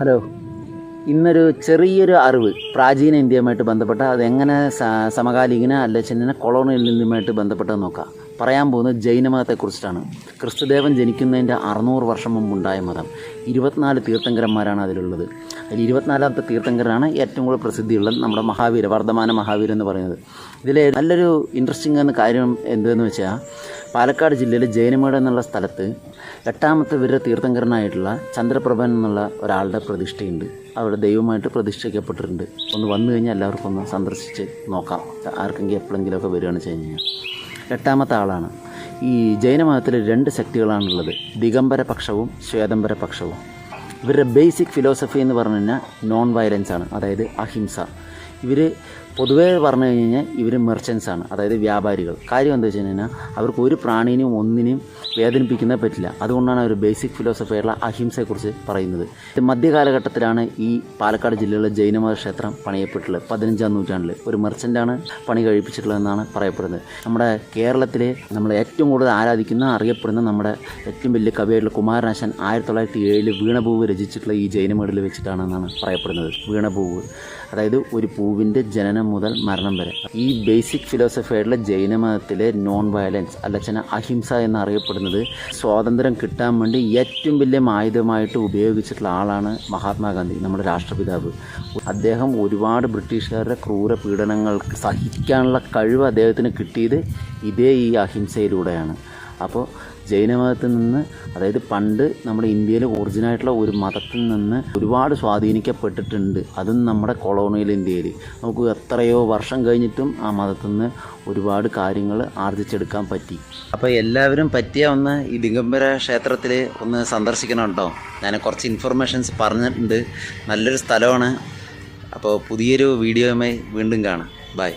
Hello, ഇന്നൊരു ചെറിയൊരു അറിവ് പ്രാചീന ഇന്ത്യയുമായിട്ട് ബന്ധപ്പെട്ട അതെങ്ങനെ സമകാലീന അല്ലെങ്കിൽ കൊളോണിയൽ ഇന്ത്യയുമായിട്ട് ബന്ധപ്പെട്ടത് നോക്കാം. പറയാൻ പോകുന്നത് ജൈനമതത്തെക്കുറിച്ചിട്ടാണ്. ക്രിസ്തുദേവൻ ജനിക്കുന്നതിൻ്റെ 600 വർഷം മുമ്പുണ്ടായ മതം. 24 തീർത്ഥങ്കരന്മാരാണ് അതിലുള്ളത്. അതിൽ 24ാമത്തെ തീർത്ഥങ്കരാണ് ഏറ്റവും കൂടുതൽ പ്രസിദ്ധിയുള്ളത് നമ്മുടെ മഹാവീര, വർദ്ധമാന മഹാവീര എന്ന് പറയുന്നത്. ഇതിൽ നല്ലൊരു ഇൻട്രസ്റ്റിംഗ് എന്ന കാര്യം എന്തെന്ന് വെച്ചാൽ, പാലക്കാട് ജില്ലയിലെ ജൈനമേട് എന്നുള്ള സ്ഥലത്ത് 8ാമത്തെ വീര തീർത്ഥങ്കരനായിട്ടുള്ള ചന്ദ്രപ്രഭൻ എന്നുള്ള ഒരാളുടെ പ്രതിഷ്ഠയുണ്ട്. അവിടെ ദൈവമായിട്ട് പ്രതിഷ്ഠിക്കപ്പെട്ടിട്ടുണ്ട്. ഒന്ന് വന്നു കഴിഞ്ഞാൽ എല്ലാവർക്കും ഒന്ന് സന്ദർശിച്ച് നോക്കാം, ആർക്കെങ്കിലും എപ്പോഴെങ്കിലുമൊക്കെ വരികയാണ് ചെയ്ത് കഴിഞ്ഞാൽ. 8ാമത്തെ ആളാണ്. ഈ ജൈനമതത്തിൽ 2 ശക്തികളാണുള്ളത്, ദിഗംബര പക്ഷവും ശ്വേതംബര പക്ഷവും. ഇവരുടെ ബേസിക് ഫിലോസഫി എന്ന് പറഞ്ഞു കഴിഞ്ഞാൽ നോൺ വയലൻസ് ആണ്, അതായത് അഹിംസ. ഇവർ പൊതുവേ പറഞ്ഞു കഴിഞ്ഞാൽ ഇവർ മെർച്ചൻസാണ്, അതായത് വ്യാപാരികൾ. കാര്യം എന്താ വെച്ച് കഴിഞ്ഞാൽ അവർക്ക് ഒരു പ്രാണീനെയും ഒന്നിനെയും വേദനിപ്പിക്കുന്നത് പറ്റില്ല. അതുകൊണ്ടാണ് അവർ ബേസിക് ഫിലോസഫിയായിട്ടുള്ള അഹിംസയെക്കുറിച്ച് പറയുന്നത്. മധ്യകാലഘട്ടത്തിലാണ് ഈ പാലക്കാട് ജില്ലയിലെ ജൈനമത ക്ഷേത്രം പണിയപ്പെട്ടുള്ളത്. 15ാം നൂറ്റാണ്ടിൽ ഒരു മെർച്ചൻ്റാണ് പണി കഴിപ്പിച്ചിട്ടുള്ളതെന്നാണ് പറയപ്പെടുന്നത്. നമ്മുടെ കേരളത്തിലെ നമ്മൾ ഏറ്റവും കൂടുതൽ ആരാധിക്കുന്ന അറിയപ്പെടുന്ന നമ്മുടെ ഏറ്റവും വലിയ കവിയായിട്ടുള്ള കുമാരനാശാൻ 1907 വീണപൂവ് രചിച്ചിട്ടുള്ള ഈ ജൈനമേടിൽ വെച്ചിട്ടാണെന്നാണ് പറയപ്പെടുന്നത്. വീണപൂവ് അതായത് ഒരു പൂവിൻ്റെ ജനനം മുതൽ മരണം വരെ. ഈ ബേസിക് ഫിലോസഫി ആയിട്ടുള്ള ജൈനമതത്തിലെ നോൺ വയലൻസ് അല്ലച്ചന അഹിംസ എന്നറിയപ്പെടുന്നത് സ്വാതന്ത്ര്യം കിട്ടാൻ വേണ്ടി ഏറ്റവും വലിയ ആയുധമായിട്ട് ഉപയോഗിച്ചിട്ടുള്ള ആളാണ് മഹാത്മാഗാന്ധി, നമ്മുടെ രാഷ്ട്രപിതാവ്. അദ്ദേഹം ഒരുപാട് ബ്രിട്ടീഷുകാരുടെ ക്രൂര പീഡനങ്ങൾക്ക് സഹിക്കാനുള്ള കഴിവ് അദ്ദേഹത്തിന് കിട്ടിയത് ഇതേ ഈ അഹിംസയിലൂടെയാണ്. അപ്പോൾ ജൈനമതത്തിൽ നിന്ന്, അതായത് പണ്ട് നമ്മുടെ ഇന്ത്യയിൽ ഒറിജിനായിട്ടുള്ള ഒരു മതത്തിൽ നിന്ന് ഒരുപാട് സ്വാധീനിക്കപ്പെട്ടിട്ടുണ്ട്. അതും നമ്മുടെ കൊളോണിയൽ ഇന്ത്യയിൽ. നമുക്ക് എത്രയോ വർഷം കഴിഞ്ഞിട്ടും ആ മതത്തിൽ നിന്ന് ഒരുപാട് കാര്യങ്ങൾ ആർജിച്ചെടുക്കാൻ പറ്റി. അപ്പോൾ എല്ലാവരും പറ്റിയ ഒന്ന് ഈ ദിഗംബര ക്ഷേത്രത്തിൽ ഒന്ന് സന്ദർശിക്കണം കേട്ടോ. ഞാൻ കുറച്ച് ഇൻഫർമേഷൻസ് പറഞ്ഞിട്ടുണ്ട്. നല്ലൊരു സ്ഥലമാണ്. അപ്പോൾ പുതിയൊരു വീഡിയോയുമായി വീണ്ടും കാണാം. ബൈ.